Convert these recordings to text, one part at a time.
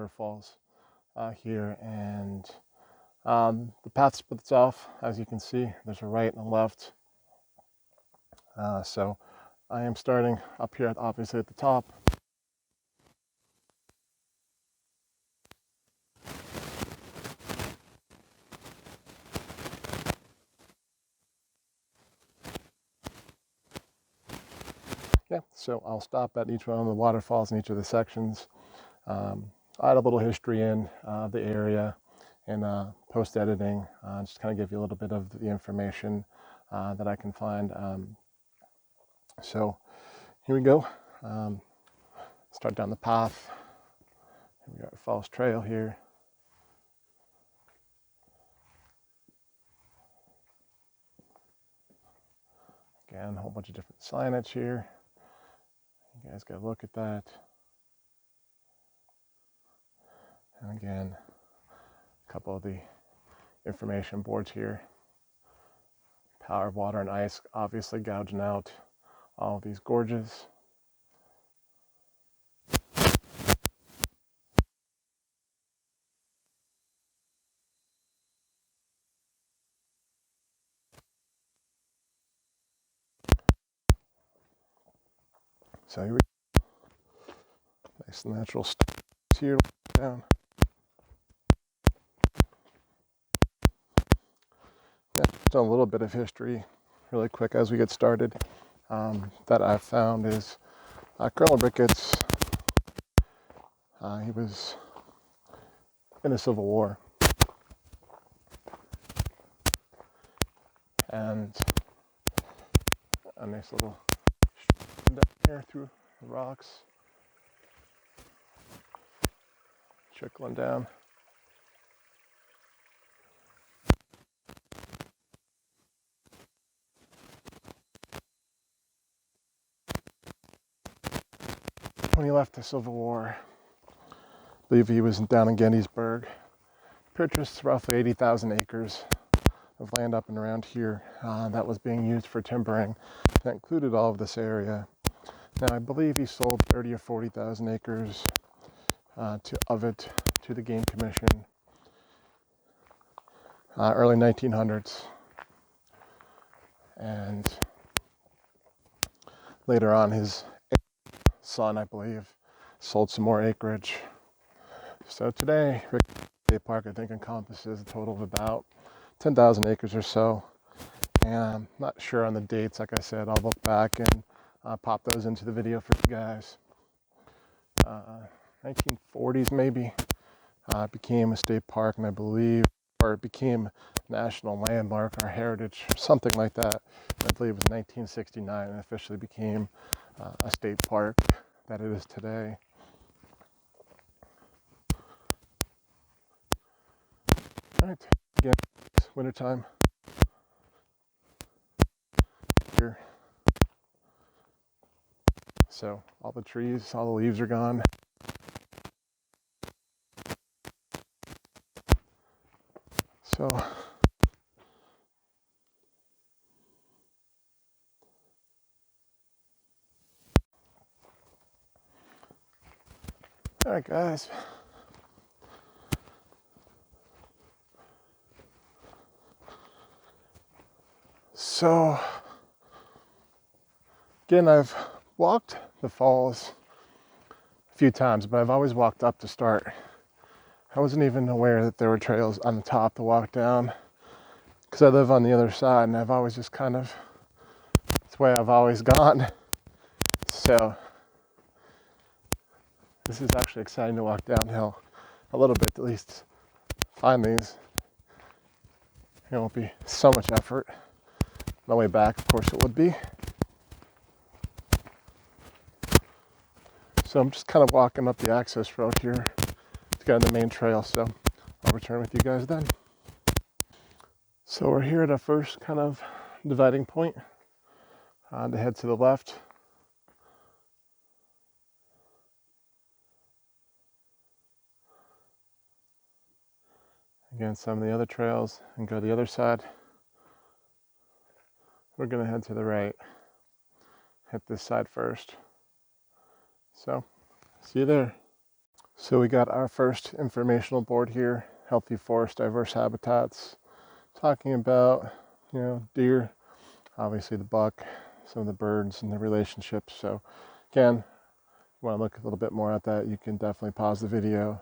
waterfalls here, and the path splits off, as you can see. There's a right and a left. So I am starting up here, obviously at the top. Yeah, so I'll stop at each one of the waterfalls in each of the sections. I add a little history in the area and post-editing, just kind of give you a little bit of the information that I can find. So here we go. Start down the path. We got a false trail here. Again, a whole bunch of different signage here. You guys got to look at that. And again, a couple of the information boards here. Power of water and ice obviously gouging out all of these gorges. So here we go. Nice natural stairs here down. Yeah, done a little bit of history really quick as we get started. That I found is Colonel Ricketts. He was in the Civil War, and a nice little down here through the rocks, trickling down. When he left the Civil War, I believe he was down in Gettysburg, purchased roughly 80,000 acres of land up and around here that was being used for timbering. That included all of this area. Now I believe he sold 30 or 40,000 acres of it to the Game Commission early 1900s, and later on his son, I believe, sold some more acreage. So today, Ricketts Glen State Park, I think, encompasses a total of about 10,000 acres or so. And I'm not sure on the dates. Like I said, I'll look back and pop those into the video for you guys. 1940s maybe, it became a state park, and I believe, or it became a national landmark or heritage, something like that. I believe it was 1969 and officially became a state park that it is today. All right, again, it's wintertime here. So all the trees, all the leaves are gone. So all right, guys. So again, I've walked the falls a few times, but I've always walked up to start. I wasn't even aware that there were trails on the top to walk down, because I live on the other side, and I've always just kind of, it's the way I've always gone. So this is actually exciting to walk downhill a little bit, at least find these. It won't be so much effort. On the way back, of course, it would be. So I'm just kind of walking up the access road here to get on the main trail. So I'll return with you guys then. So we're here at our first kind of dividing point to head to the left. Again, some of the other trails, and go the other side. We're going to head to the right. Hit this side first. So, see you there. So we got our first informational board here, Healthy Forest Diverse Habitats, talking about, deer, obviously the buck, some of the birds and the relationships. So again, if you want to look a little bit more at that, you can definitely pause the video,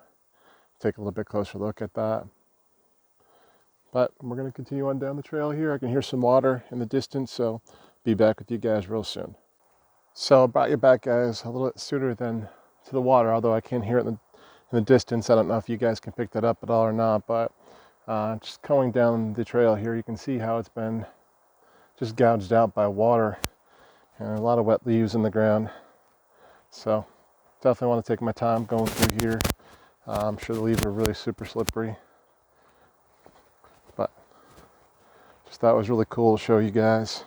take a little bit closer look at that. But we're going to continue on down the trail here. I can hear some water in the distance, so be back with you guys real soon. So I brought you back, guys, a little bit sooner than to the water, although I can hear it in the distance. I don't know if you guys can pick that up at all or not, but just going down the trail here, you can see how it's been just gouged out by water and a lot of wet leaves in the ground. So definitely want to take my time going through here. I'm sure the leaves are really super slippery, but just thought it was really cool to show you guys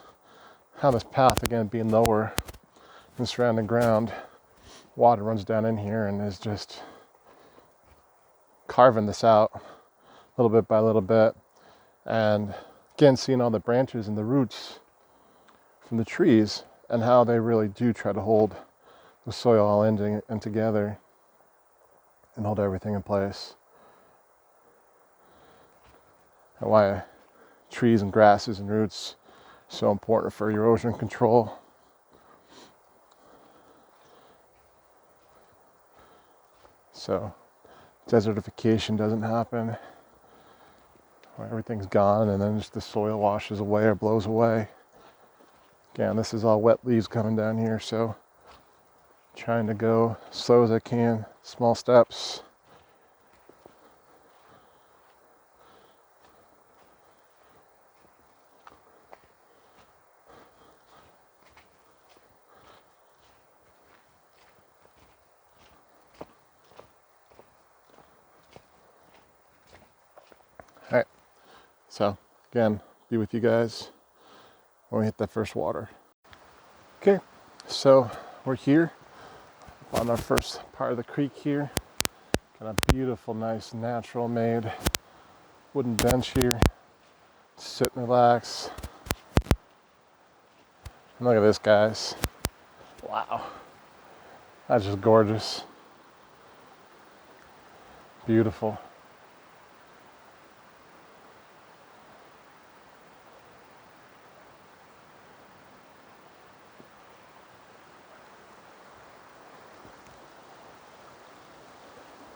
how this path, again, being lower than surrounding ground, water runs down in here and is just carving this out little bit by little bit. And again, seeing all the branches and the roots from the trees and how they really do try to hold the soil all in and together and hold everything in place. And why trees and grasses and roots are so important for erosion control. So desertification doesn't happen, where everything's gone and then just the soil washes away or blows away. Again, this is all wet leaves coming down here, so trying to go as slow as I can, small steps. All right, so again, be with you guys when we hit that first water. Okay, so we're here on our first part of the creek here. Got a beautiful, nice, natural made wooden bench here. Sit and relax. And look at this, guys. Wow, that's just gorgeous. Beautiful.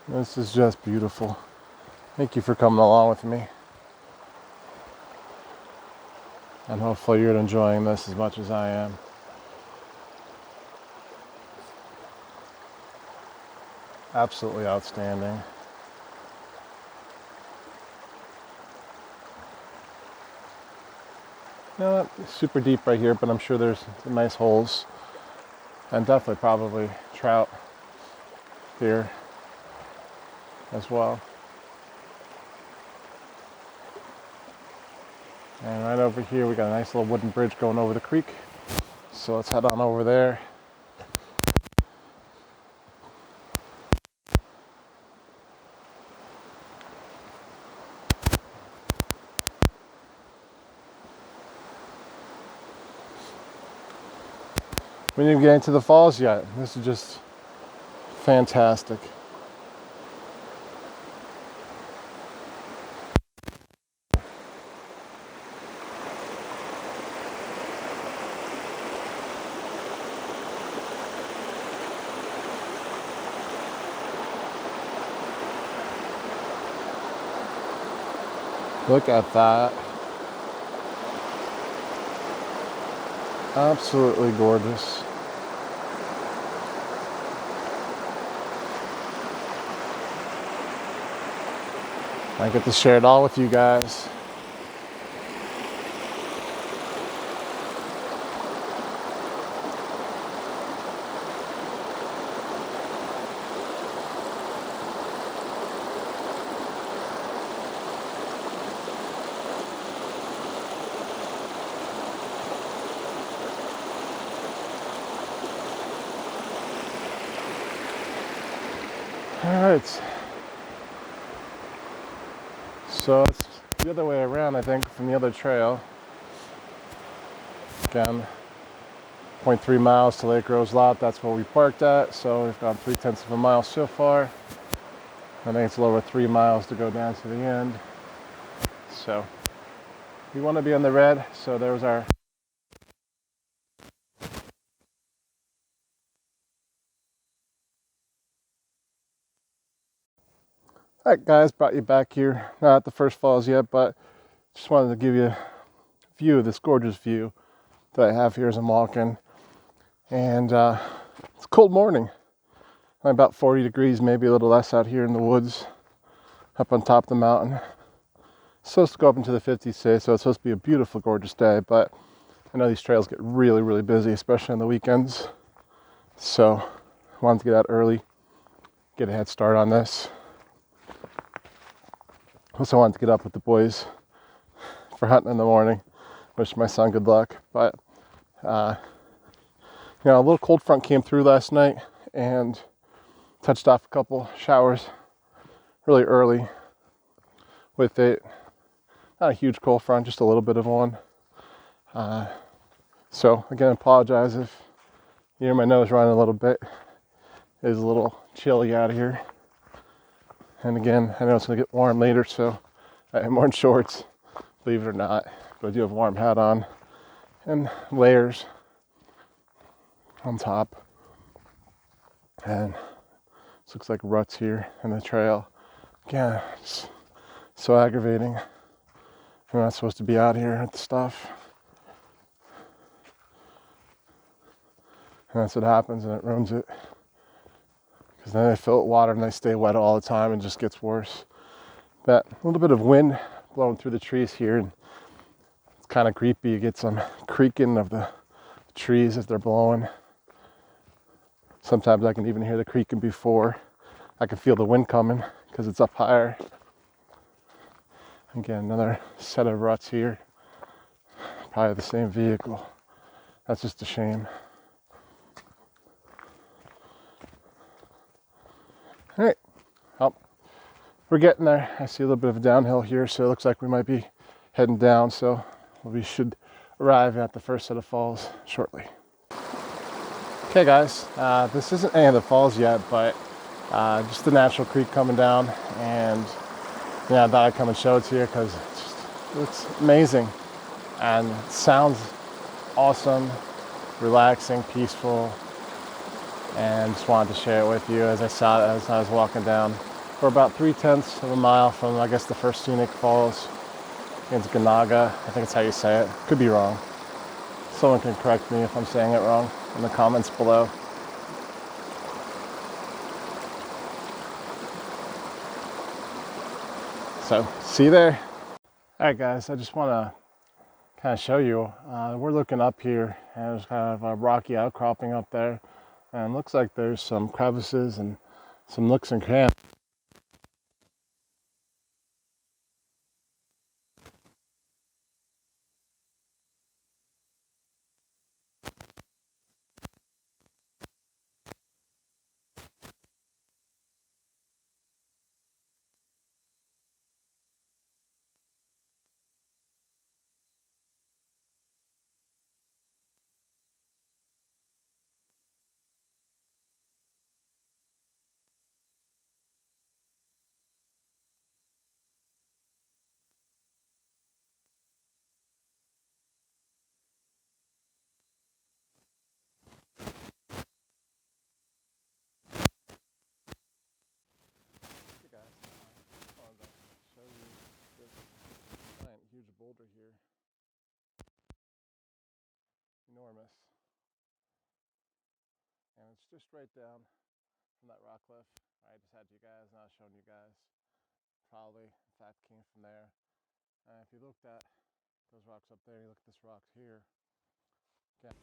This is just beautiful. Thank you for coming along with me. And hopefully you're enjoying this as much as I am. Absolutely outstanding. Not super deep right here, but I'm sure there's some nice holes. And definitely probably trout here as well. And right over here we got a nice little wooden bridge going over the creek. So let's head on over there. We didn't even get into the falls yet. This is just fantastic. Look at that. Absolutely gorgeous. I get to share it all with you guys. All right. So it's the other way around, I think, from the other trail. Again, 0.3 miles to Lake Rose Lot. That's where we parked at. So we've gone 0.3 of a mile so far. I think it's a little over 3 miles to go down to the end. So we want to be on the red. So there was our all right, guys, brought you back here. Not at the first falls yet, but just wanted to give you a view of this gorgeous view that I have here as I'm walking. And it's a cold morning. About 40 degrees, maybe a little less out here in the woods, up on top of the mountain. It's supposed to go up into the 50s today, so it's supposed to be a beautiful, gorgeous day. But I know these trails get really, really busy, especially on the weekends. So I wanted to get out early, get a head start on this. Also wanted to get up with the boys for hunting in the morning. Wish my son good luck. But a little cold front came through last night and touched off a couple showers really early with it. Not a huge cold front, just a little bit of one. So again, I apologize if you hear my nose running a little bit. It is a little chilly out here. And again, I know it's going to get warm later, so I am wearing shorts, believe it or not. But I do have a warm hat on and layers on top. And this looks like ruts here in the trail. Again, it's so aggravating. We're not supposed to be out here at the stuff. And that's what happens, and it ruins it. Because then they fill it with water and they stay wet all the time and it just gets worse. That little bit of wind blowing through the trees here, and it's kind of creepy. You get some creaking of the trees as they're blowing. Sometimes I can even hear the creaking before I can feel the wind coming because it's up higher. Again, another set of ruts here. Probably the same vehicle. That's just a shame. All right, well, we're getting there. I see a little bit of a downhill here, so it looks like we might be heading down. So we should arrive at the first set of falls shortly. Okay, guys, this isn't any of the falls yet, but just the natural creek coming down, and I thought I'd come and show it to you because it's amazing and it sounds awesome, relaxing, peaceful. And just wanted to share it with you as I saw it as I was walking down. We're about 3/10 of a mile from, I guess, the first scenic falls. It's Ganaga, I think it's how you say it. Could be wrong. Someone can correct me if I'm saying it wrong in the comments below. So, see you there. All right, guys, I just want to kind of show you. We're looking up here, and there's kind of a rocky outcropping up there. And it looks like there's some crevices and some nooks and crannies. Hey guys, I wanted to show you this giant, huge boulder here. Enormous. And it's just right down from that rock cliff. I just had you guys, and I was showing you guys. Probably, in fact, came from there. And if you looked at those rocks up there, you look at this rock here. Okay.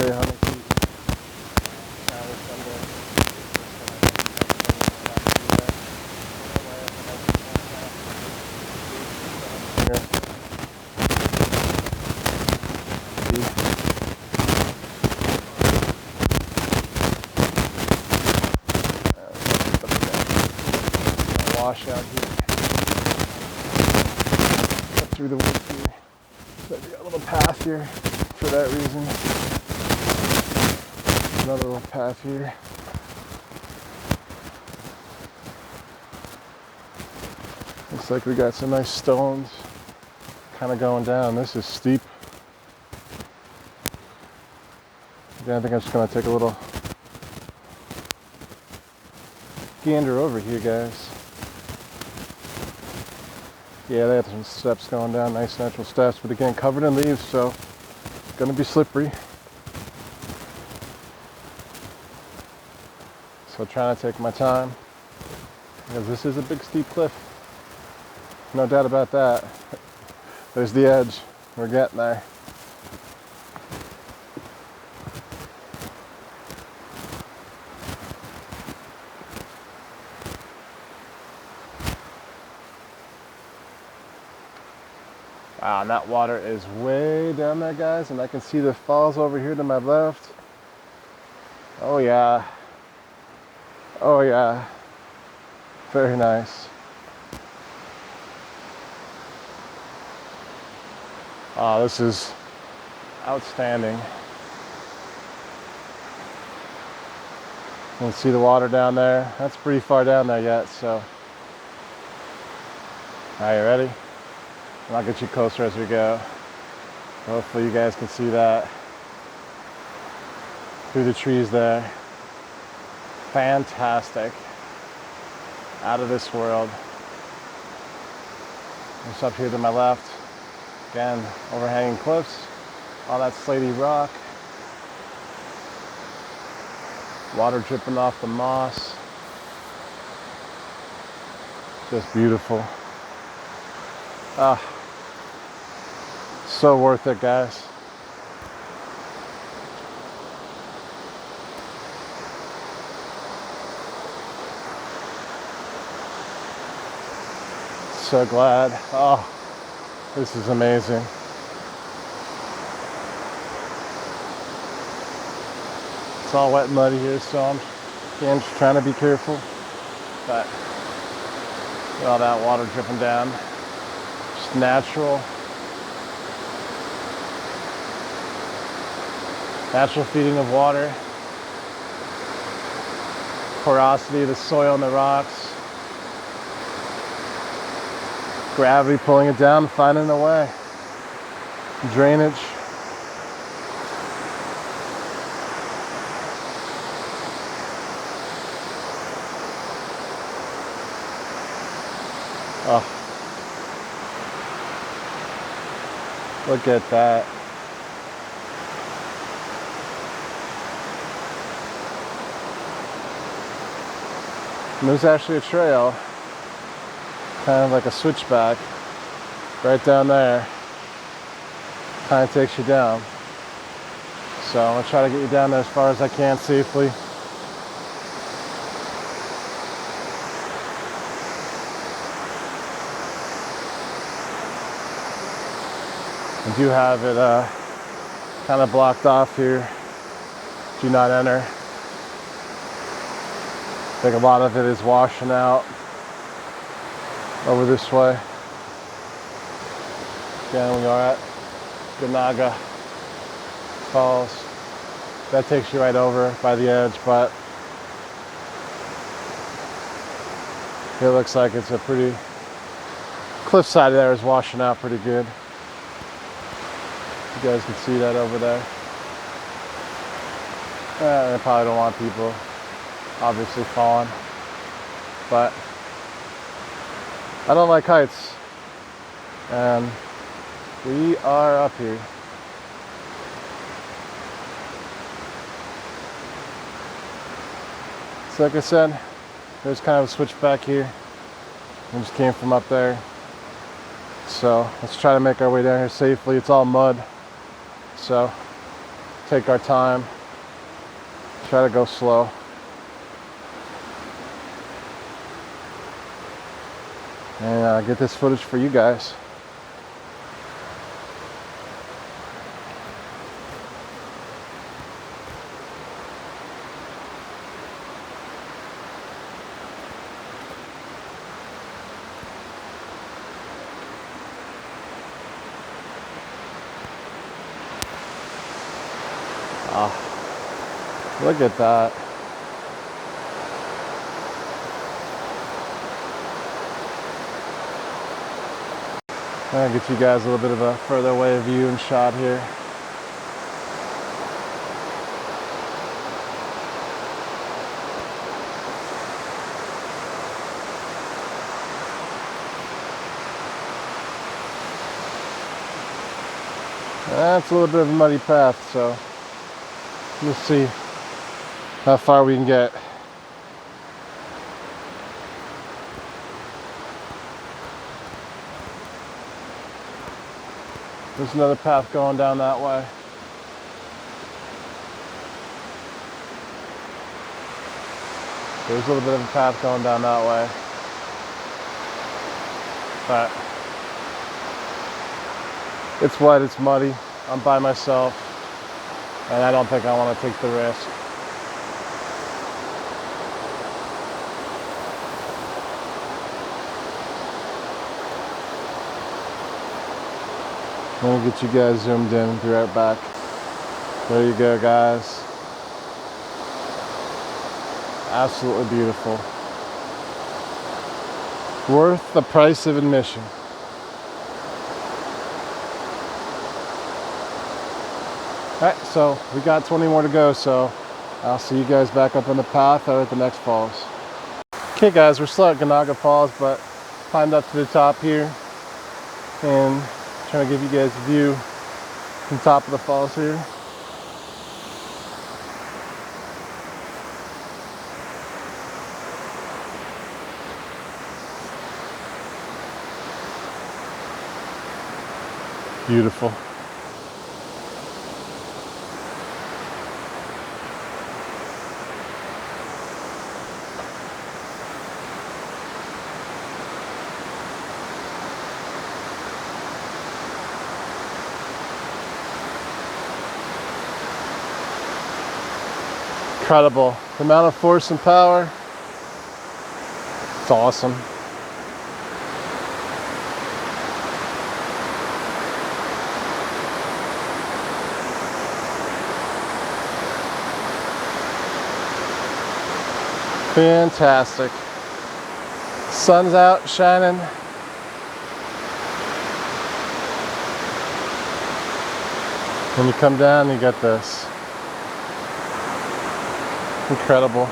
very honey feet. Wash out here. Up through the woods here. So we got a little path here for that reason. Another little path here. Looks like we got some nice stones kind of going down. This is steep. Again, I think I'm just going to take a little gander over here, guys. Yeah, they have some steps going down, nice natural steps, but again, covered in leaves, so it's going to be slippery. So trying to take my time, because this is a big steep cliff. No doubt about that. There's the edge. We're getting there. Wow, and that water is way down there, guys, and I can see the falls over here to my left. Oh yeah. Oh yeah. Very nice. Oh, this is outstanding. You can see the water down there. That's pretty far down there yet, so. Are you ready? And I'll get you closer as we go. Hopefully you guys can see that through the trees there. Fantastic. Out of this world. Just up here to my left. Again, overhanging cliffs. All that slaty rock. Water dripping off the moss. Just beautiful. Ah. So worth it, guys. So glad. Oh, this is amazing. It's all wet and muddy here, so I'm again just trying to be careful. But all that water dripping down. Just natural. Natural feeding of water, porosity of the soil and the rocks, gravity pulling it down, finding a way, drainage. Oh, look at that. And there's actually a trail, kind of like a switchback, right down there. Kind of takes you down. So I'm gonna try to get you down there as far as I can safely. I do have it kind of blocked off here. Do not enter. I think a lot of it is washing out over this way. Again, we are at Ganaga Falls. That takes you right over by the edge, but it looks like it's a pretty cliffside there is washing out pretty good. You guys can see that over there. I probably don't want people obviously falling, but I don't like heights, and we are up here. So like I said, there's kind of a switchback here. We just came from up there, so let's try to make our way down here safely. It's all mud, so take our time, try to go slow. And get this footage for you guys. Look at that. I'll get you guys a little bit of a further away view and shot here. That's a little bit of a muddy path, so let's see how far we can get. There's another path going down that way. There's a little bit of a path going down that way. But it's wet, it's muddy. I'm by myself, and I don't think I want to take the risk. I'm gonna get you guys zoomed in and be right back. There you go, guys. Absolutely beautiful. Worth the price of admission. Alright, so we got 20 more to go, so I'll see you guys back up on the path or at the next falls. Okay guys, we're still at Ganaga Falls, but climbed up to the top here and trying to give you guys a view from top of the falls here. Beautiful. Incredible. The amount of force and power. It's awesome. Fantastic. Sun's out, shining. When you come down, you got this. Incredible.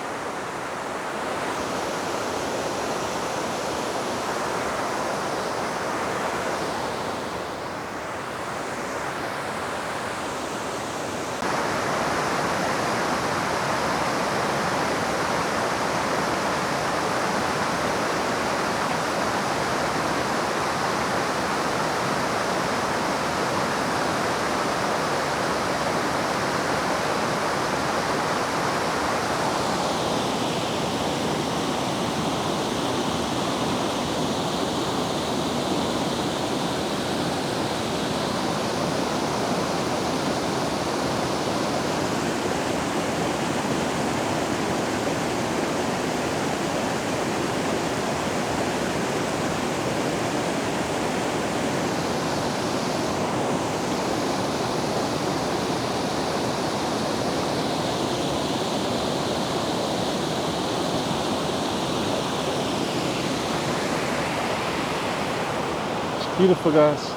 Beautiful, guys.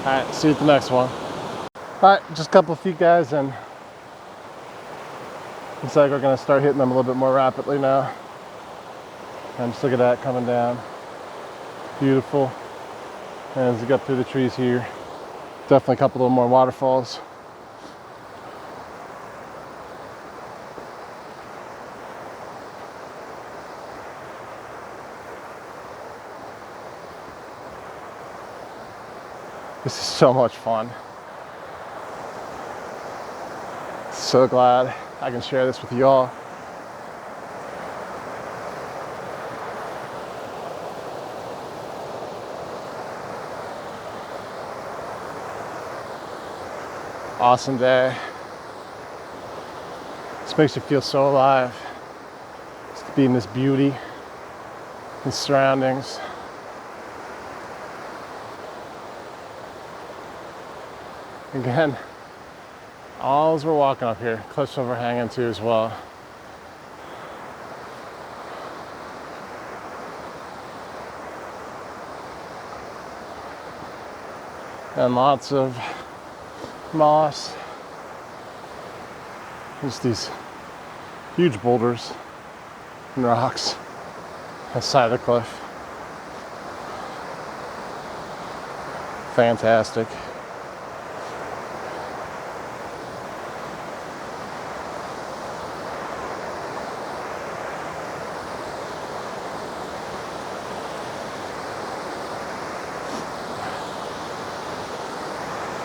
Alright, see you at the next one. Alright, just a couple of feet, guys, and looks like we're going to start hitting them a little bit more rapidly now. And just look at that coming down. Beautiful. And as we get through the trees here, definitely a couple of more waterfalls. This is so much fun. So glad I can share this with you all. Awesome day. This makes you feel so alive. Just to be in this beauty, these surroundings. Again, all as we're walking up here, cliffs overhanging too as well. And lots of moss. Just these huge boulders and rocks on the side of the cliff. Fantastic.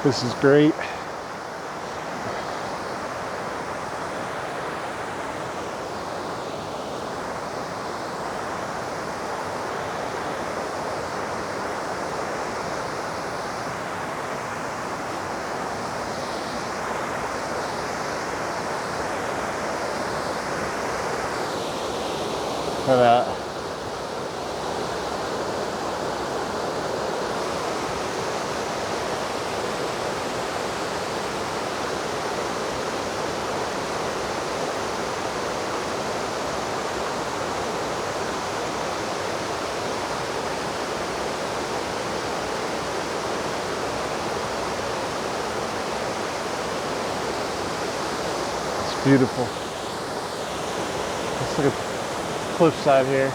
This is great. Look at that. It's beautiful. Let's look at cliffside here.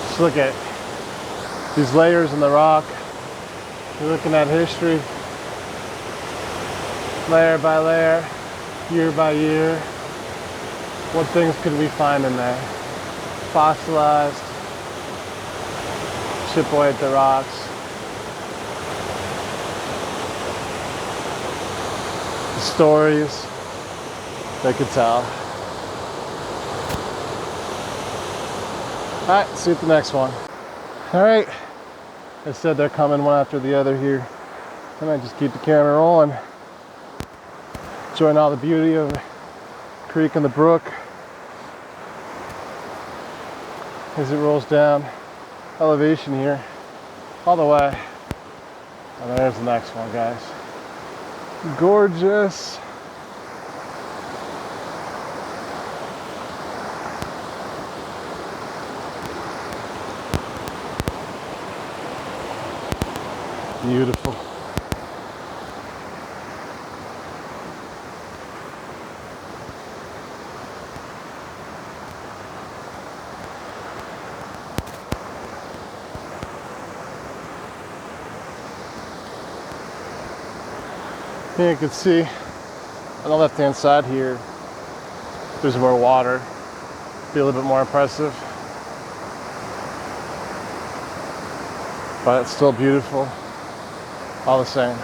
Just look at these layers in the rock. You're looking at history, layer by layer, year by year. What things could we find in there? Fossilized, chip away at the rocks. Stories they could tell. All right, see you at the next one. All right, I said they're coming one after the other here. And I just keep the camera rolling. Enjoying all the beauty of the creek and the brook as it rolls down elevation here all the way. And there's the next one, guys. Gorgeous. Beautiful. Here you can see on the left hand side here, there's more water. Be a little bit more impressive. But it's still beautiful, all the same.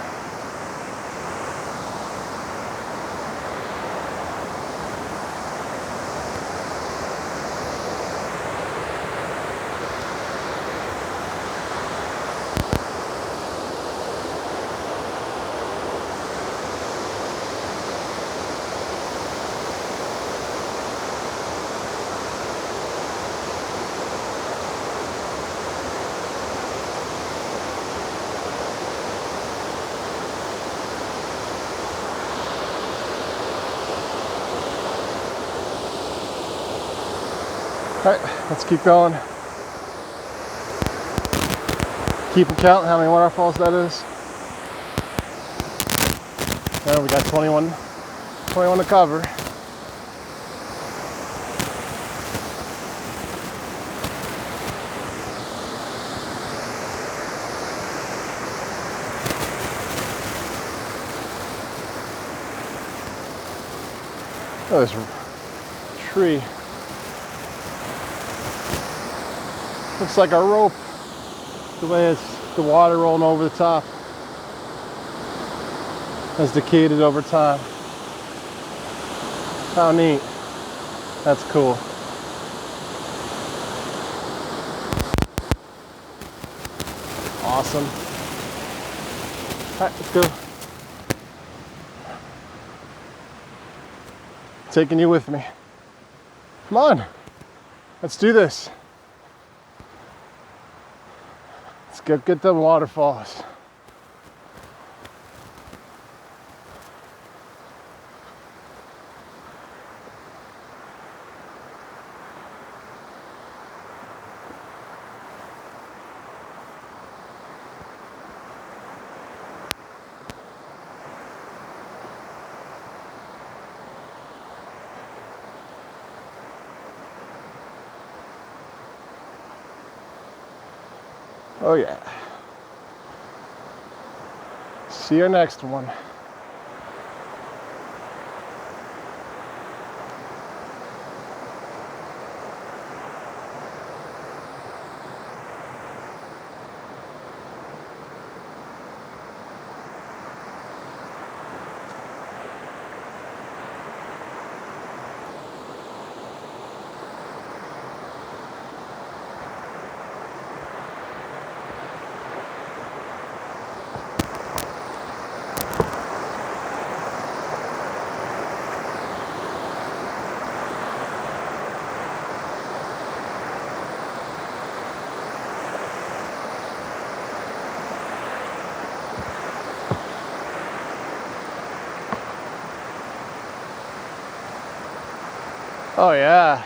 All right, let's keep going. Keep counting how many waterfalls that is. There we got 21 to cover. Oh, this tree looks like a rope The way it's the water rolling over the top has decayed over time. How neat. That's cool. Awesome. All right, let's go. Taking you with me. Come on. Let's do this. Let's get them waterfalls. Oh yeah. See you next one. Oh yeah,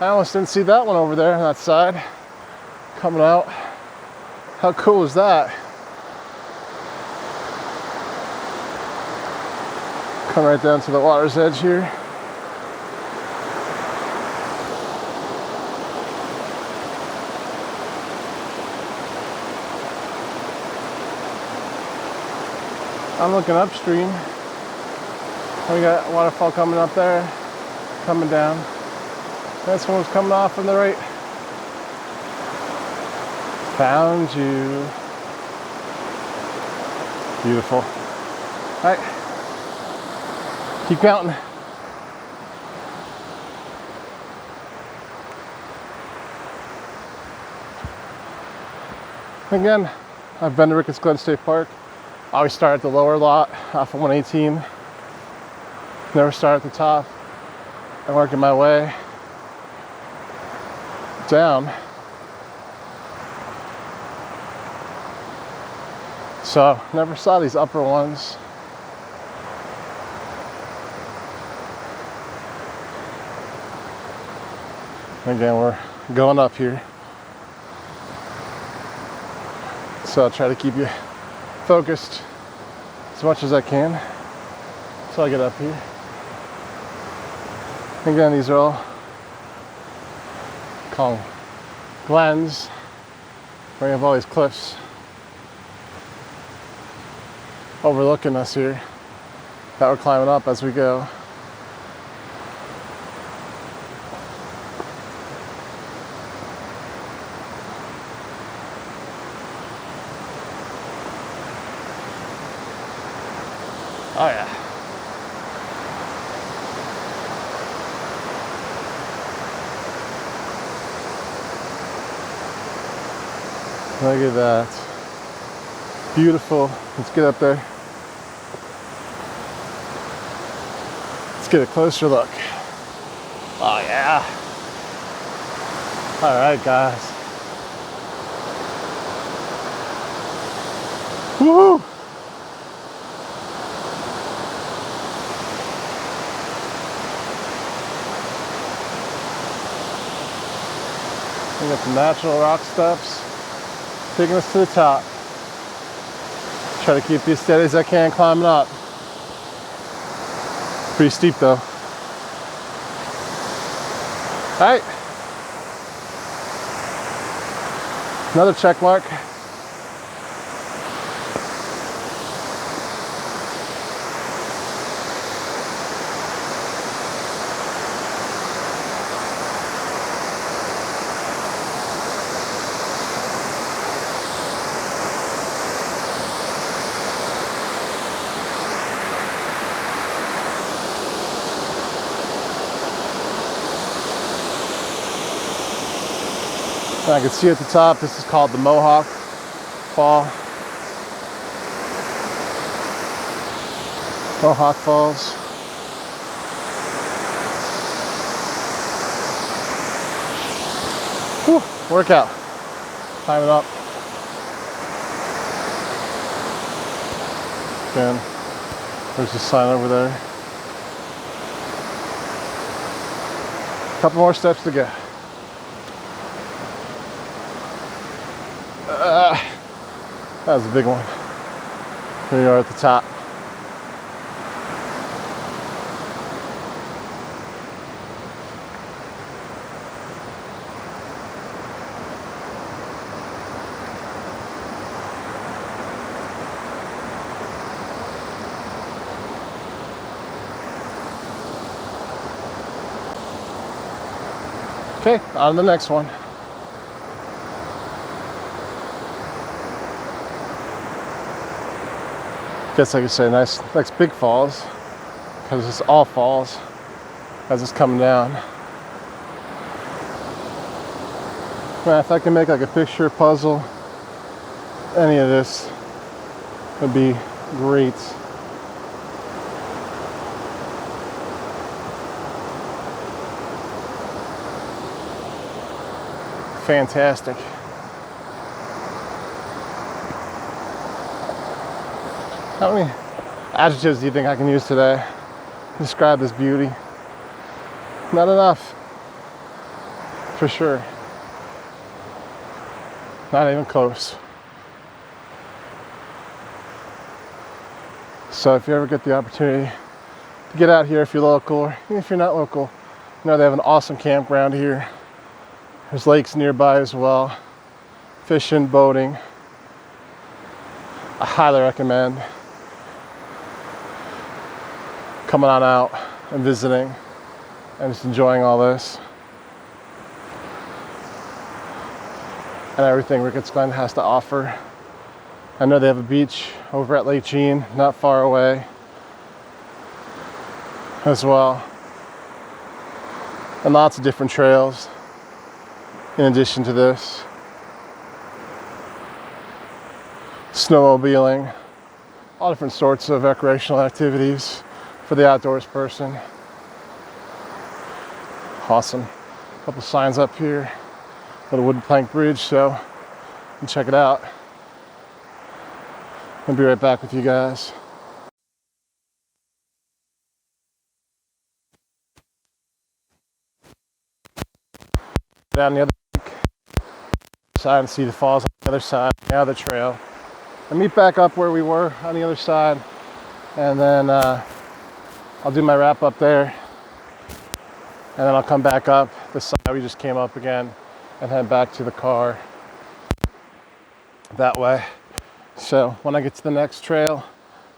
I almost didn't see that one over there on that side coming out. How cool is that? Come right down to the water's edge here. I'm looking upstream. We got a waterfall coming up there, coming down. This one was coming off on the right. Found you. Beautiful. All right. Keep counting. Again, I've been to Ricketts Glen State Park. I always start at the lower lot off of 118. Never start at the top. I'm working my way down. So never saw these upper ones. Again, we're going up here. So I'll try to keep you focused as much as I can until I get up here. Again, these are all called glens where you have all these cliffs overlooking us here that we're climbing up as we go. Oh yeah. Look at that. Beautiful. Let's get up there. Let's get a closer look. Oh yeah. All right, guys. Woo! We got some natural rock steps taking us to the top. Try to keep you as steady as I can climbing up. Pretty steep though. All right. Another check mark. And I can see at the top, this is called the Mohawk Fall. Mohawk Falls. Whew, workout. Time it up. Again, there's the sign over there. A couple more steps to go. That was a big one. Here you are at the top. Okay, on to the next one. Guess I could say nice big falls, because it's all falls as it's coming down. Man, if I can make like a picture puzzle, any of this would be great. Fantastic. How many adjectives do you think I can use today to describe this beauty? Not enough, for sure. Not even close. So if you ever get the opportunity to get out here, if you're local, or even if you're not local, you know they have an awesome campground here. There's lakes nearby as well. Fishing, boating. I highly recommend coming on out and visiting and just enjoying all this. And everything Ricketts Glen has to offer. I know they have a beach over at Lake Jean, not far away as well. And lots of different trails in addition to this. Snowmobiling, all different sorts of recreational activities for the outdoors person. Awesome. A couple signs up here. Little wooden plank bridge, so you can check it out. I'll be right back with you guys. Down the other side and see the falls on the other side, the other trail. And meet back up where we were on the other side, and then I'll do my wrap up there, and then I'll come back up the side we just came up again and head back to the car that way. So when I get to the next trail,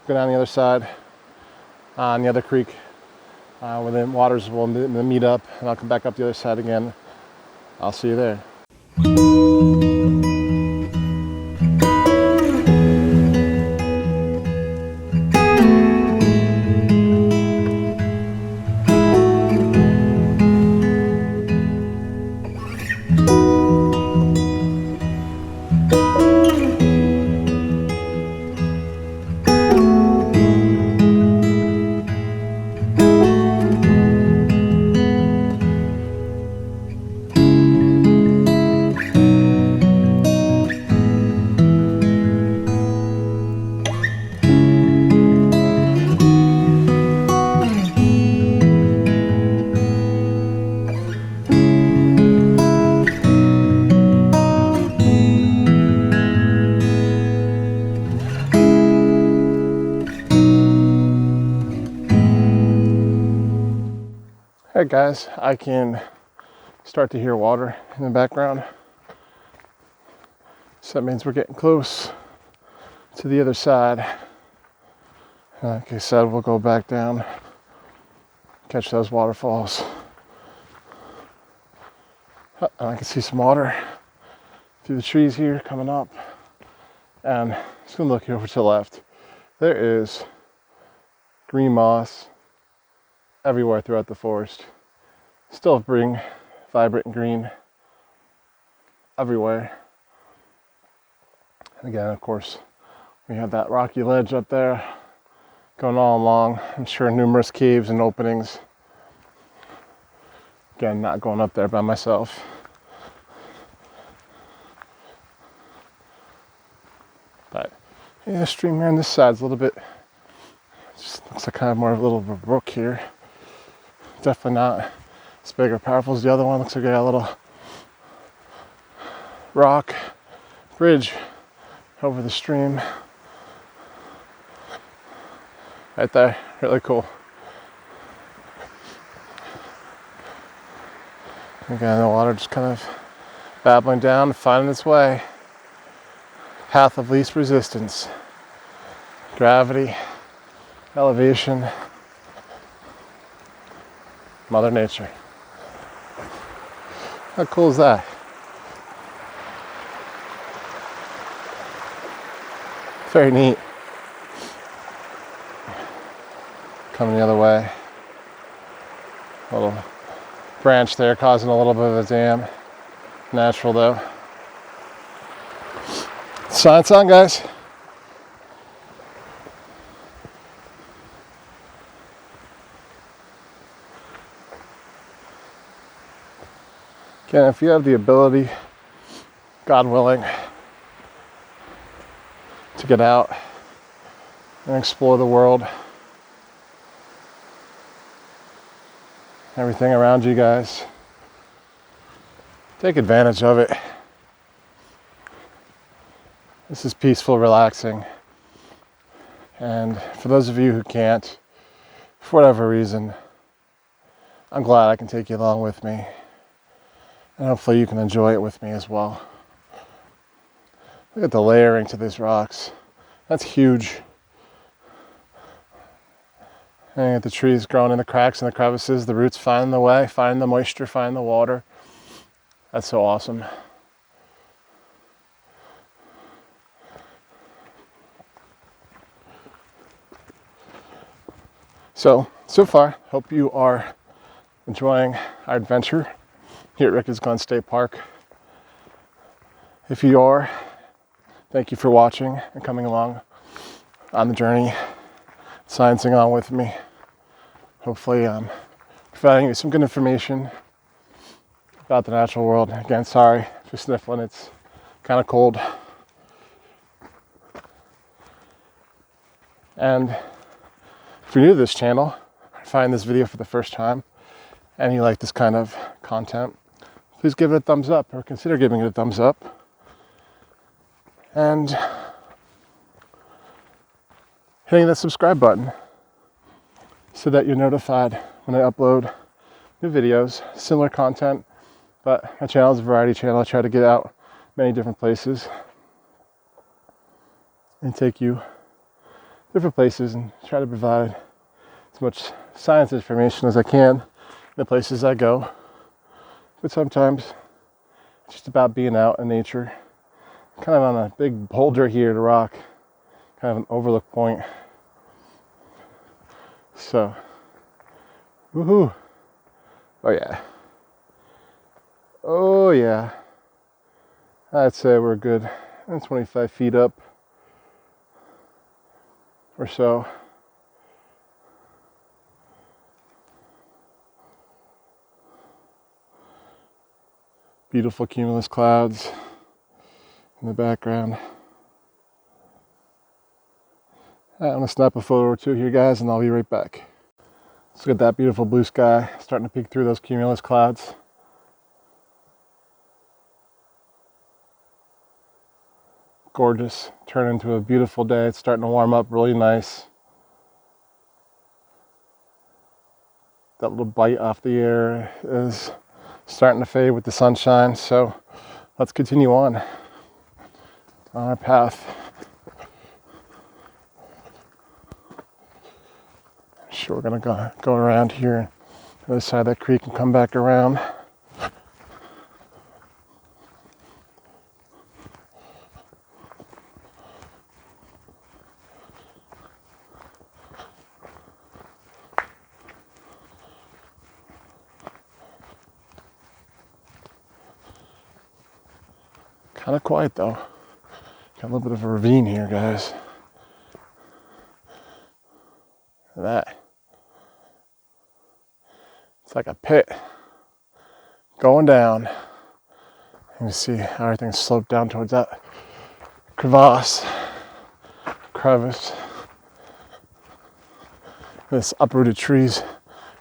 go down the other side on the other creek where the waters will meet up, and I'll come back up the other side again. I'll see you there. Alright guys, I can start to hear water in the background. So that means we're getting close to the other side. Like I said, we'll go back down, catch those waterfalls. I can see some water through the trees here coming up. And just gonna look over to the left. There is green moss everywhere throughout the forest. Still vibrant green. everywhere. And again, of course, we have that rocky ledge up there going all along. I'm sure numerous caves and openings. Again, not going up there by myself. But yeah, the stream here on this side's a little bit, just looks like kind of more of a little brook here. Definitely not as big or powerful as the other one. Looks like I got a little rock bridge over the stream. Right there, really cool. Again, the water just kind of babbling down, finding its way. Path of least resistance. Gravity, elevation, Mother Nature. How cool is that? Very neat. Coming the other way. Little branch there causing a little bit of a dam. Natural though. Science on, guys. Again, if you have the ability, God willing, to get out and explore the world, everything around you guys, take advantage of it. This is peaceful, relaxing. And for those of you who can't, for whatever reason, I'm glad I can take you along with me. And hopefully you can enjoy it with me as well. Look at the layering to these rocks. That's huge. And the trees growing in the cracks and the crevices, the roots finding the way, finding the moisture, finding the water. That's so awesome. So far, hope you are enjoying our adventure here at Ricketts Glen State Park. If you are, thank you for watching and coming along on the journey, sciencing on with me. Hopefully providing you some good information about the natural world. Again, sorry for sniffling, it's kind of cold. And if you're new to this channel, find this video for the first time, and you like this kind of content, please give it a thumbs up or consider giving it a thumbs up. And hitting that subscribe button so that you're notified when I upload new videos, similar content, but my channel is a variety channel. I try to get out many different places and take you different places and try to provide as much science information as I can in the places I go. But sometimes it's just about being out in nature. Kind of on a big boulder here to rock, kind of an overlook point. So, woohoo! Oh yeah. Oh yeah. I'd say we're good 25 feet up or so. Beautiful cumulus clouds in the background. I'm gonna snap a photo or two here, guys, and I'll be right back. Let's look at that beautiful blue sky starting to peek through those cumulus clouds. Gorgeous. Turn into a beautiful day. It's starting to warm up really nice. That little bite off the air is starting to fade with the sunshine, so let's continue on our path. Sure, we're gonna go around here on the other side of that creek and come back around. Kind of quiet though. Got a little bit of a ravine here, guys. Look at that. It's like a pit going down. You can see how everything's sloped down towards that crevice. This uprooted trees,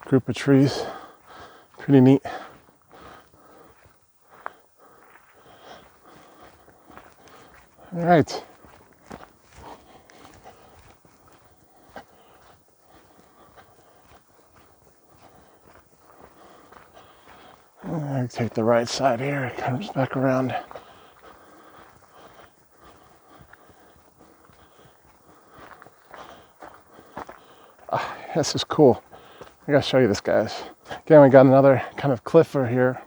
group of trees. Pretty neat. All right. I take the right side here, it comes back around. This is cool. I gotta show you this, guys. Again, we got another kind of cliff over here,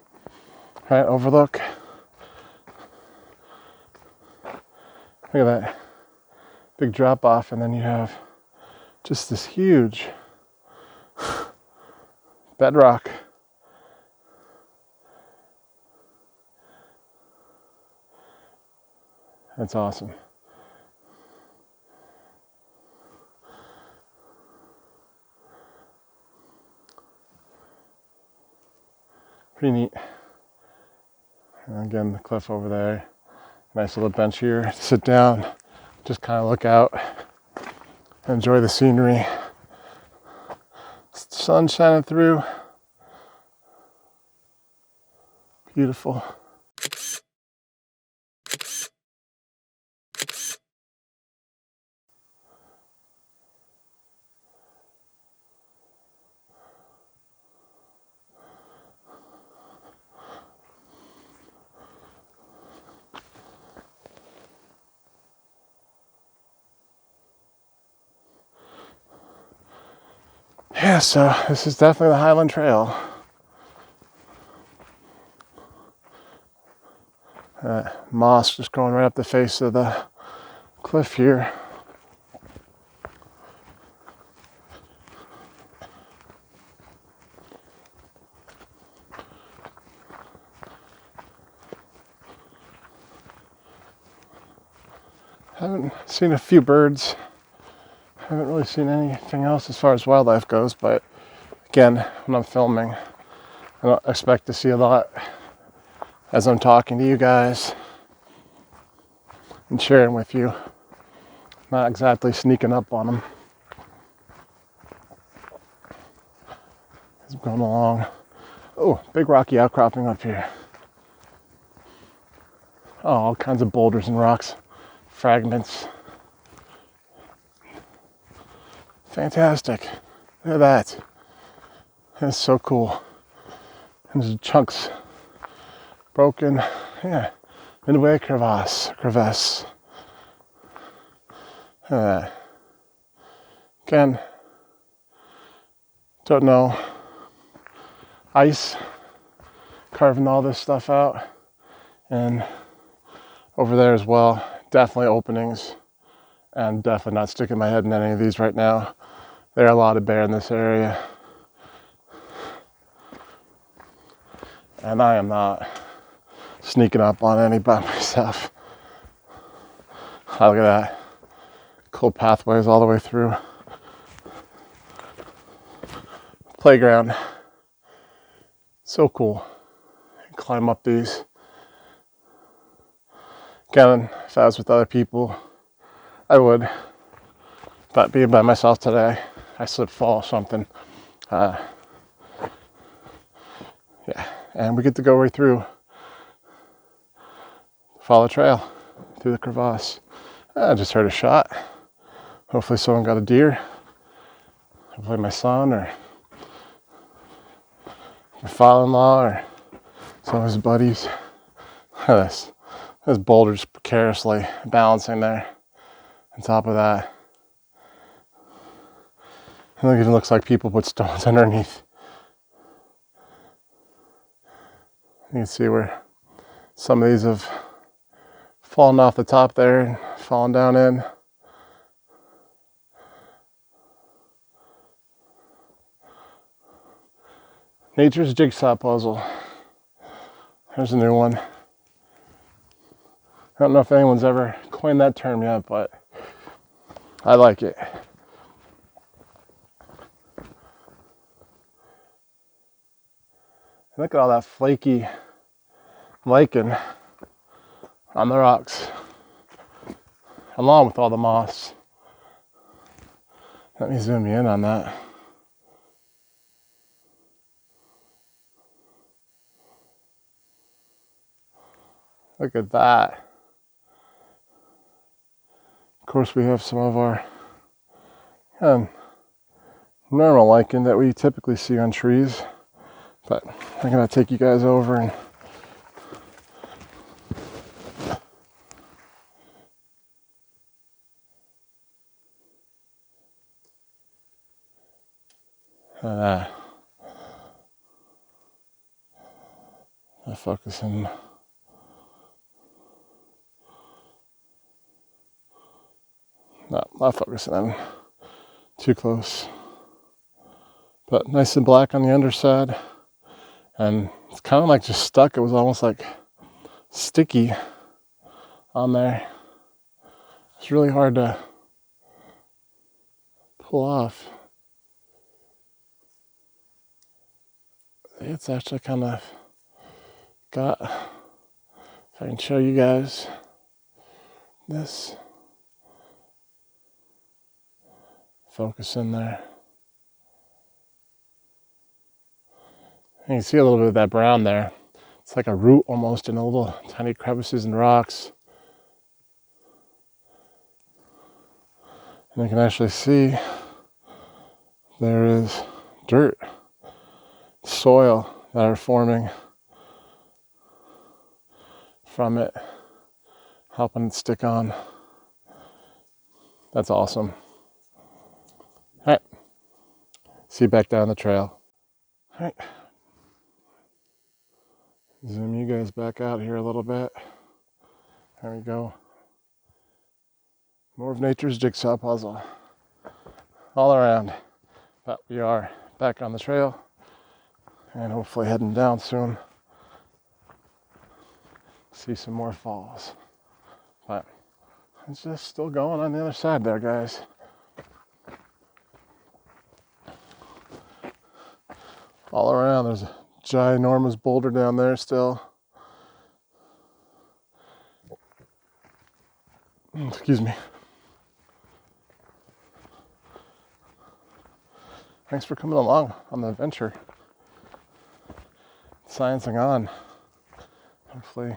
right? Overlook. Look at that big drop off, and then you have just this huge bedrock. That's awesome. Pretty neat. And again, the cliff over there. Nice little bench here to sit down, just kind of look out, enjoy the scenery. Sun shining through. Beautiful. Yeah, so this is definitely the Highland Trail. Moss just going right up the face of the cliff here. Haven't seen a few birds. Haven't really seen anything else as far as wildlife goes, but again, when I'm filming, I don't expect to see a lot as I'm talking to you guys and sharing with you. Not exactly sneaking up on them. It's going along. Oh, big rocky outcropping up here. Oh, all kinds of boulders and rocks, fragments. Fantastic. Look at that. That's so cool. And there's chunks broken. Yeah. Midway crevasse. Again, don't know. Ice carving all this stuff out. And over there as well, definitely openings. And definitely not sticking my head in any of these right now. There are a lot of bear in this area. And I am not sneaking up on any by myself. Oh, look at that. Cool pathways all the way through. Playground. So cool. Climb up these. Again, if I was with other people, I would. But being by myself today, I slip, fall, something. Yeah, and we get to go right through. Follow trail through the crevasse. I just heard a shot. Hopefully someone got a deer. Hopefully my son or my father-in-law or some of his buddies. This boulder's precariously balancing there on top of that. It even looks like people put stones underneath. You can see where some of these have fallen off the top there and fallen down in. Nature's jigsaw puzzle. There's a new one. I don't know if anyone's ever coined that term yet, but I like it. Look at all that flaky lichen on the rocks, along with all the moss. Let me zoom in on that. Look at that. Of course, we have some of our normal lichen that we typically see on trees, but I'm gonna take you guys over and focusing. Not focusing on too close, but nice and black on the underside, and it's kind of like just stuck. It was almost like sticky on there. It's really hard to pull off. It's actually kind of got, if I can show you guys this, focus in there. And you see a little bit of that brown there. It's like a root almost in a little tiny crevices and rocks. And you can actually see there is dirt, soil that are forming from it, helping it stick on. That's awesome. All right, see you back down the trail. All right, zoom you guys back out here a little bit. There we go. More of nature's jigsaw puzzle all around. But we are back on the trail and hopefully heading down soon. See some more falls. But it's just still going on the other side there, guys. All around, there's a ginormous boulder down there still. Excuse me. Thanks for coming along on the adventure. Sciencing on. Hopefully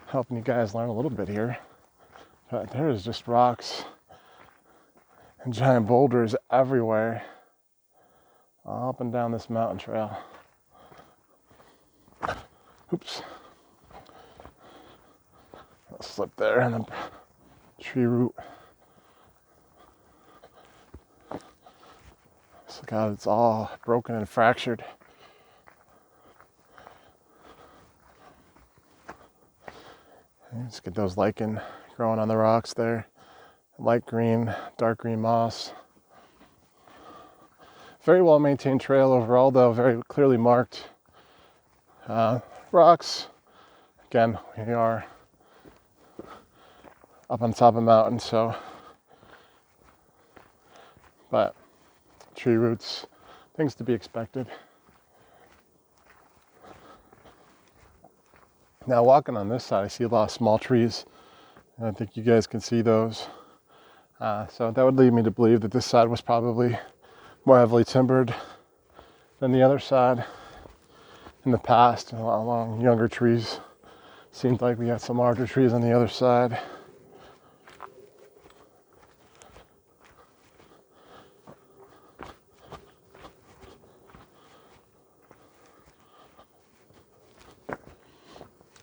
helping you guys learn a little bit here. But there's just rocks and giant boulders everywhere. All up and down this mountain trail. Oops. I'll slip there in the tree root. So God, it's all broken and fractured. And just get those lichen growing on the rocks there. Light green, dark green moss. Very well maintained trail overall, though, very clearly marked rocks. Again, we are up on top of a mountain, so, but tree roots, things to be expected. Now walking on this side, I see a lot of small trees, and I think you guys can see those. So that would lead me to believe that this side was probably more heavily timbered than the other side in the past, and along younger trees. Seemed like we had some larger trees on the other side.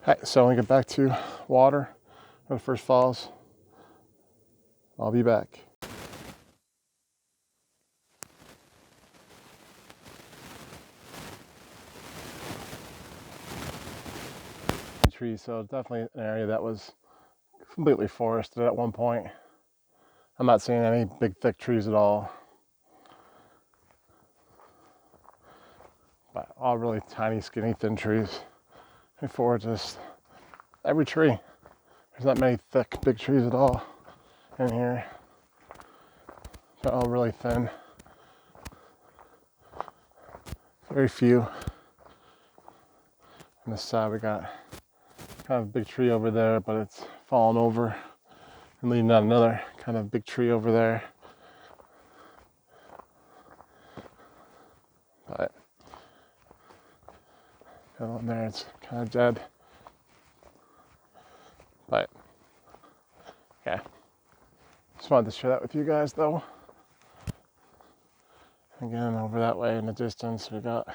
Alright, so when we get back to water for the first falls, I'll be back. Trees, so definitely an area that was completely forested at one point. I'm not seeing any big thick trees at all, but all really tiny, skinny, thin trees. Before, just every tree There's not many thick, big trees at all in here. They're all really thin. Very few. On this side we got kind of a big tree over there, but it's fallen over and leading out another kind of big tree over there. But down there it's kind of dead. But yeah, just wanted to share that with you guys though. Again, over that way in the distance we got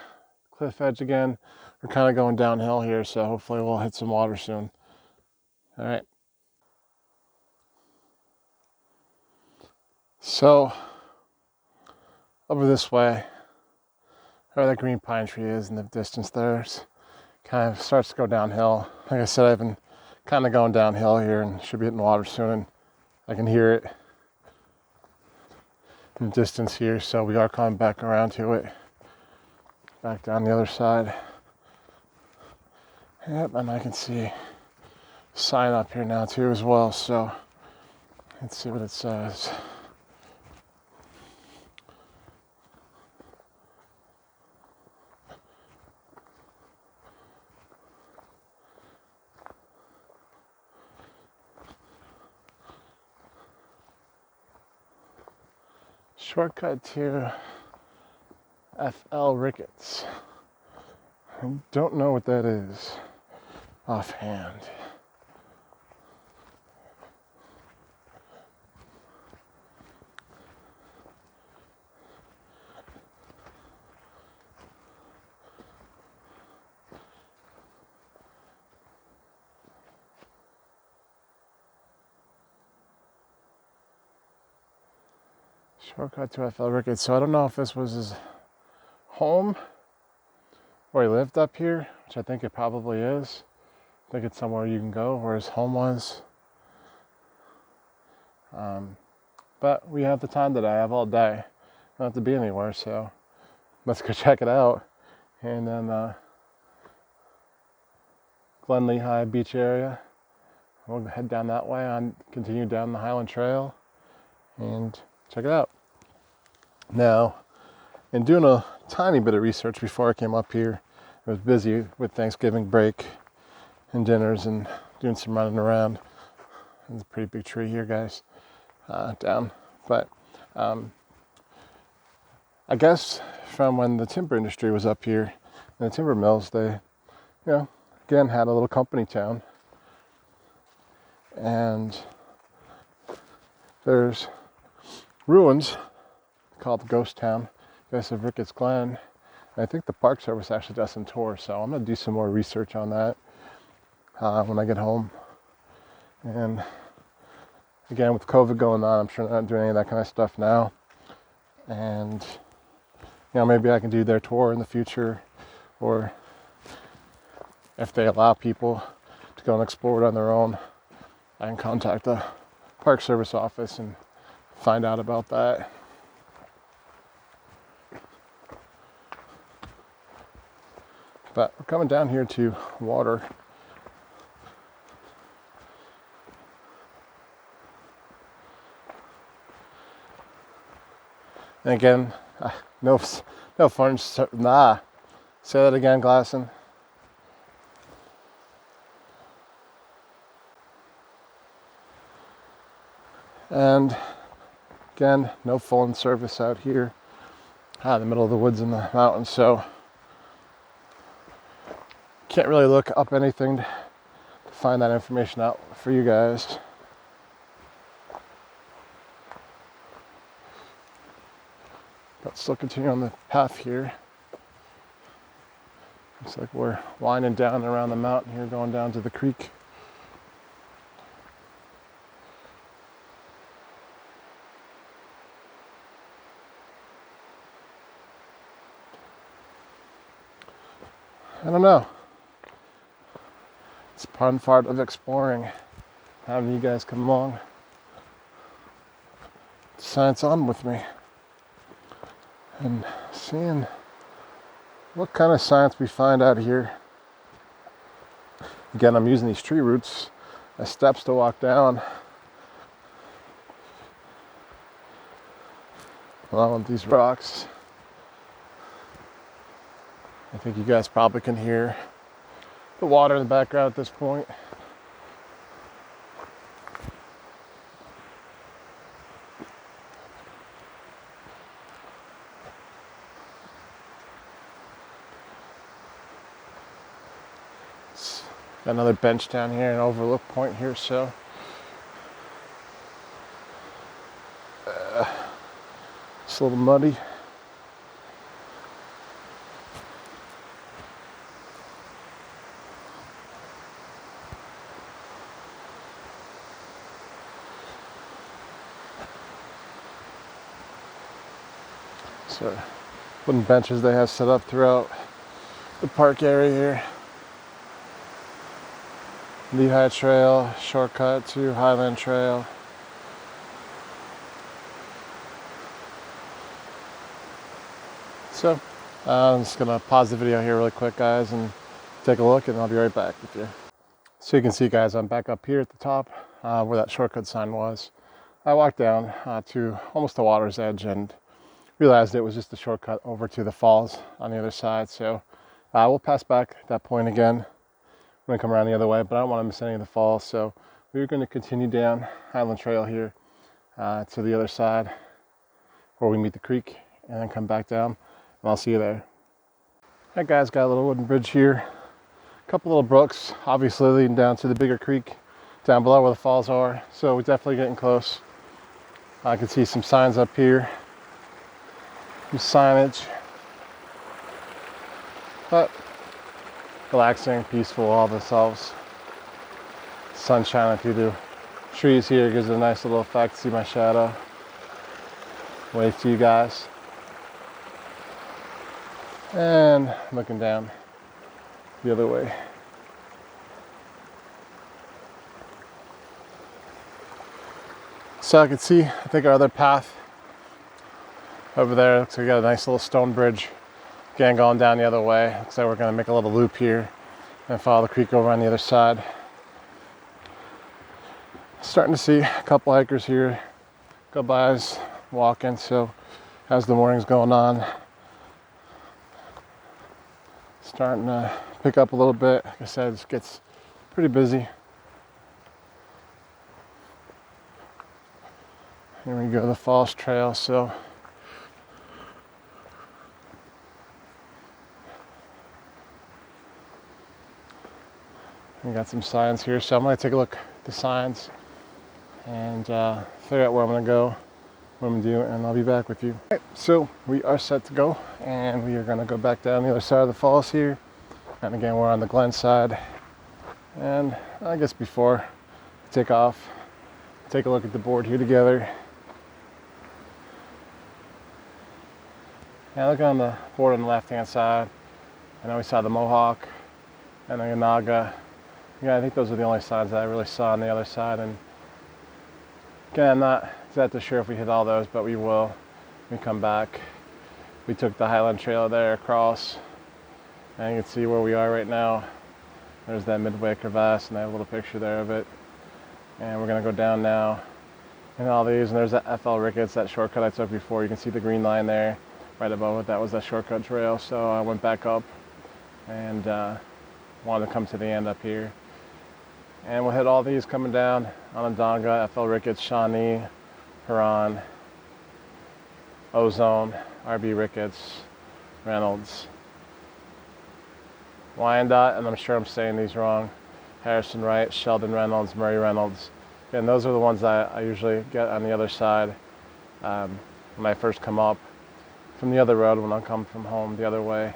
cliff edge again. We're kind of going downhill here, so hopefully we'll hit some water soon. All right. So over this way, where that green pine tree is in the distance there, kind of starts to go downhill. Like I said, I've been kind of going downhill here and should be hitting water soon, and I can hear it in the distance here, so we are coming back around to it. Back down the other side. Yep, and I can see a sign up here now too as well, so let's see what it says. Shortcut to FL Ricketts. I don't know what that is offhand. Shortcut to FL Ricketts. So I don't know if this was his home where he lived up here, which I think it probably is. I think it's somewhere you can go where his home was. But we have the time today. I have all day. I don't have to be anywhere, so let's go check it out. And then Glen Lehigh Beach area. We'll head down that way and continue down the Highland Trail and check it out. Now, in doing a tiny bit of research before I came up here, I was busy with Thanksgiving break and dinners and doing some running around. There's a pretty big tree here, guys, down. But I guess from when the timber industry was up here, and the timber mills, they, again, had a little company town. And there's ruins called the Ghost Town, of Ricketts Glen. And I think the Park Service actually does some tours, so I'm going to do some more research on that when I get home. And again, with COVID going on, I'm sure they're not doing any of that kind of stuff now. And maybe I can do their tour in the future, or if they allow people to go and explore it on their own, I can contact the Park Service office and find out about that. But we're coming down here to water. And again, no fun. Nah. Say that again, Glasson. And again, no phone service out here. In the middle of the woods and the mountains, so can't really look up anything to find that information out for you guys. But still continue on the path here. Looks like we're winding down around the mountain here, going down to the creek. I don't know. It's fun part of exploring, having you guys come along. Science on with me. And seeing what kind of science we find out here. Again, I'm using these tree roots the steps to walk down along with these rocks. I think you guys probably can hear the water in the background at this point. Got another bench down here, an overlook point here, so it's a little muddy. So wooden benches they have set up throughout the park area here. Lehigh Trail, shortcut to Highland Trail. So I'm just gonna pause the video here really quick, guys, and take a look, and I'll be right back with you. So you can see, guys, I'm back up here at the top where that shortcut sign was. I walked down to almost the water's edge and realized it was just a shortcut over to the falls on the other side. So we'll pass back at that point again. I'm gonna come around the other way, but I don't want to miss any of the falls. So we're going to continue down Highland Trail here to the other side where we meet the creek, and then come back down, and I'll see you there. All right, guys, got a little wooden bridge here. A couple little brooks, obviously leading down to the bigger creek down below where the falls are. So we're definitely getting close. I can see some signs up here, some signage, but relaxing, peaceful all themselves. Sun shining through the trees here gives it a nice little effect. See my shadow. Wave to you guys. And looking down the other way. So I can see, I think, our other path over there. Looks like we got a nice little stone bridge. Again, going down the other way. Looks like we're going to make a little loop here and follow the creek over on the other side. Starting to see a couple hikers here go by us walking. So as the morning's going on, starting to pick up a little bit. Like I said, it gets pretty busy. Here we go, the Falls Trail. So we got some signs here, so I'm going to take a look at the signs and figure out where I'm going to go, what I'm going to do, and I'll be back with you. All right, so we are set to go, and we are going to go back down the other side of the falls here. And again, we're on the Glen side. And I guess before I take off, take a look at the board here together. Yeah, look on the board on the left-hand side. I know we saw the Mohawk and the Yanaga. Yeah, I think those are the only signs that I really saw on the other side. And again, I'm not exactly sure if we hit all those, but we will when we come back. We took the Highland Trail there across, and you can see where we are right now. There's that midway crevasse, and I have a little picture there of it. And we're gonna go down now in all these, and there's that FL Ricketts, that shortcut I took before. You can see the green line there right above it. That was that shortcut trail. So I went back up and wanted to come to the end up here. And we'll hit all these coming down: Onondaga, FL Ricketts, Shawnee, Huron, Ozone, RB Ricketts, Reynolds, Wyandotte, and I'm sure I'm saying these wrong, Harrison Wright, Sheldon Reynolds, Murray Reynolds. And those are the ones I usually get on the other side when I first come up from the other road, when I come from home the other way. And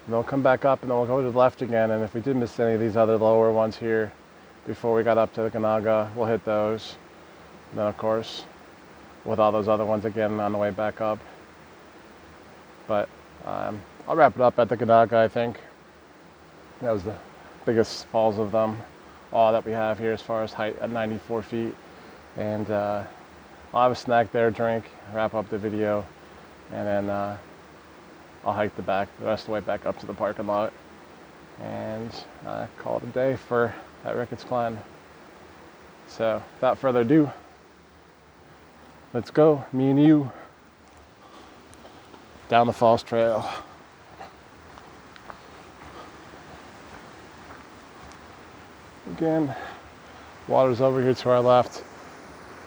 then we'll come back up, and then we'll go to the left again. And if we did miss any of these other lower ones here before we got up to the Ganaga, we'll hit those. And then, of course, with all those other ones again on the way back up. But I'll wrap it up at the Ganaga, I think. That was the biggest falls of them all that we have here as far as height, at 94 feet. And I'll have a snack there, drink, wrap up the video, and then I'll hike the rest of the way back up to the parking lot and call it a day for at Ricketts Glen. So without further ado, let's go, me and you, down the Falls Trail. Again, water's over here to our left.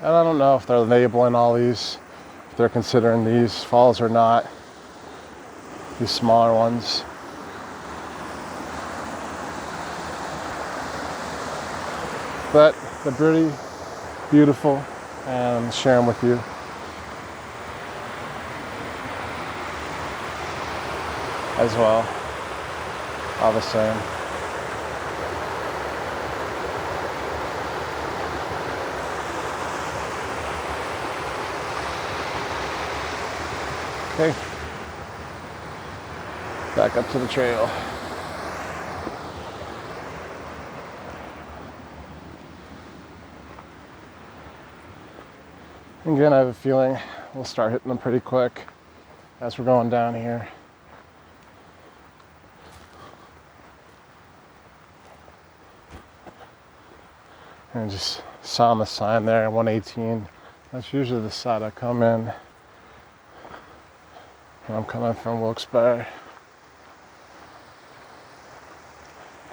And I don't know if they're labeling all these, if they're considering these falls or not, these smaller ones. But they're pretty beautiful, and share them with you. As well, all the same. Okay, back up to the trail. Again, I have a feeling we'll start hitting them pretty quick as we're going down here. And just saw on the sign there, 118. That's usually the side I come in when I'm coming from Wilkes-Barre.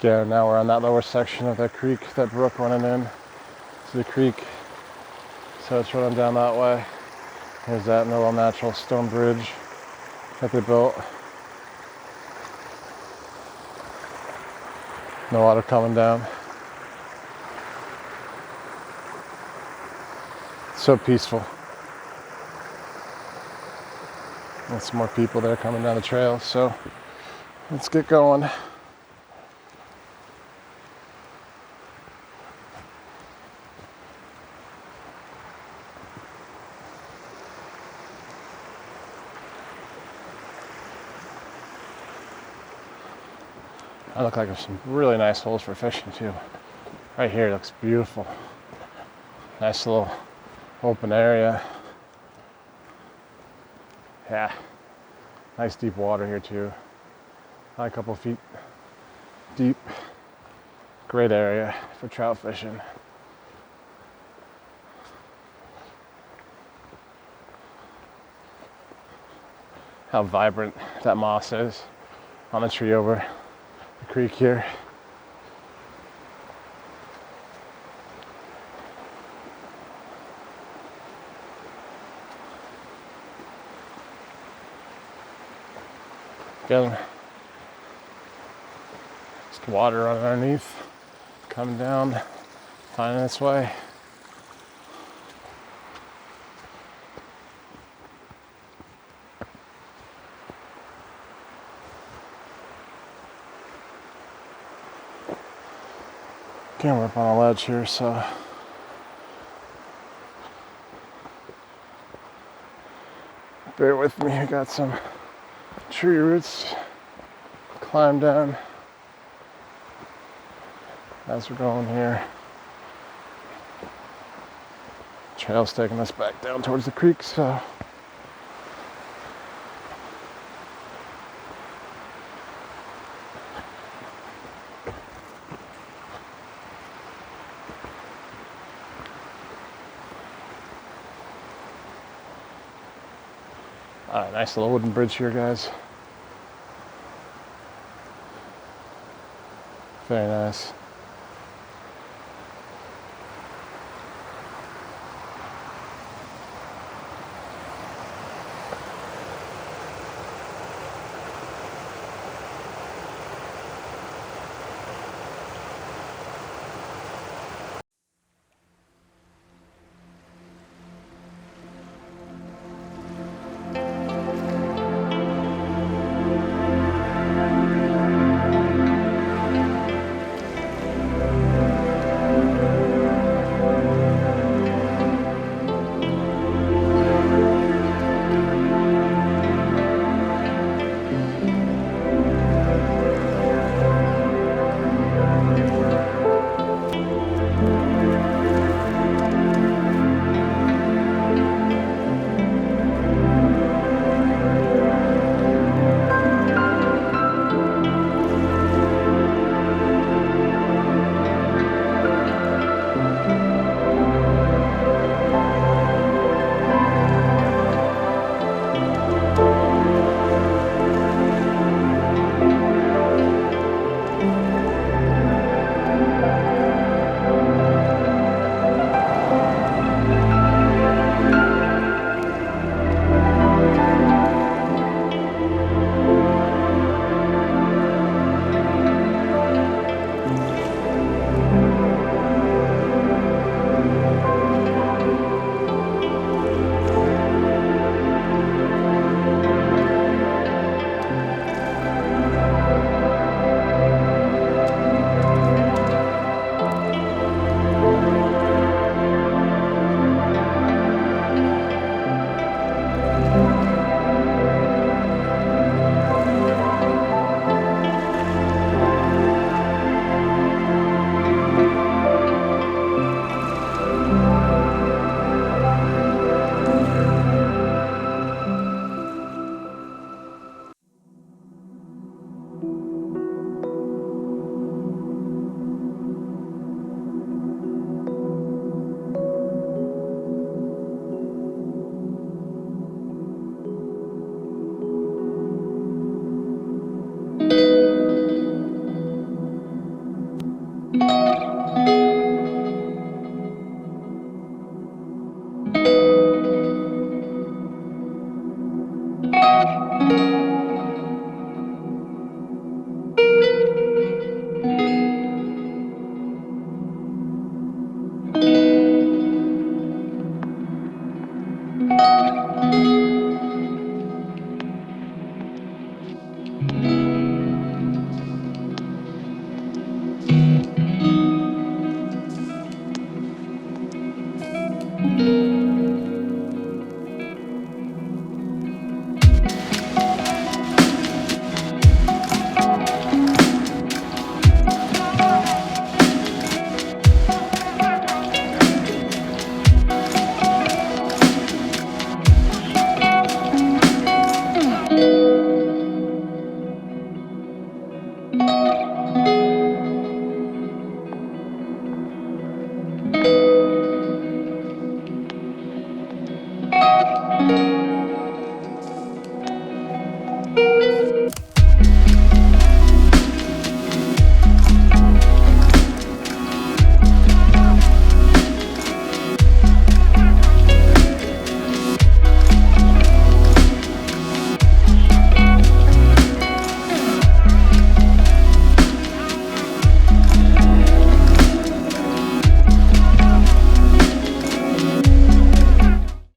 Yeah, now we're on that lower section of that creek, that brook running in to the creek. So it's running down that way. There's that little natural stone bridge that they built. No water coming down. So peaceful. And some more people there coming down the trail, so let's get going. I look like there's some really nice holes for fishing too. Right here looks beautiful. Nice little open area. Yeah, nice deep water here too. A couple feet deep. Great area for trout fishing. How vibrant that moss is on the tree over the creek here. Again, just water running underneath, coming down, finding its way. Again, we're up on a ledge here, so bear with me. I got some tree roots, climb down as we're going here. Trail's taking us back down towards the creek, so nice little wooden bridge here, guys. Very nice.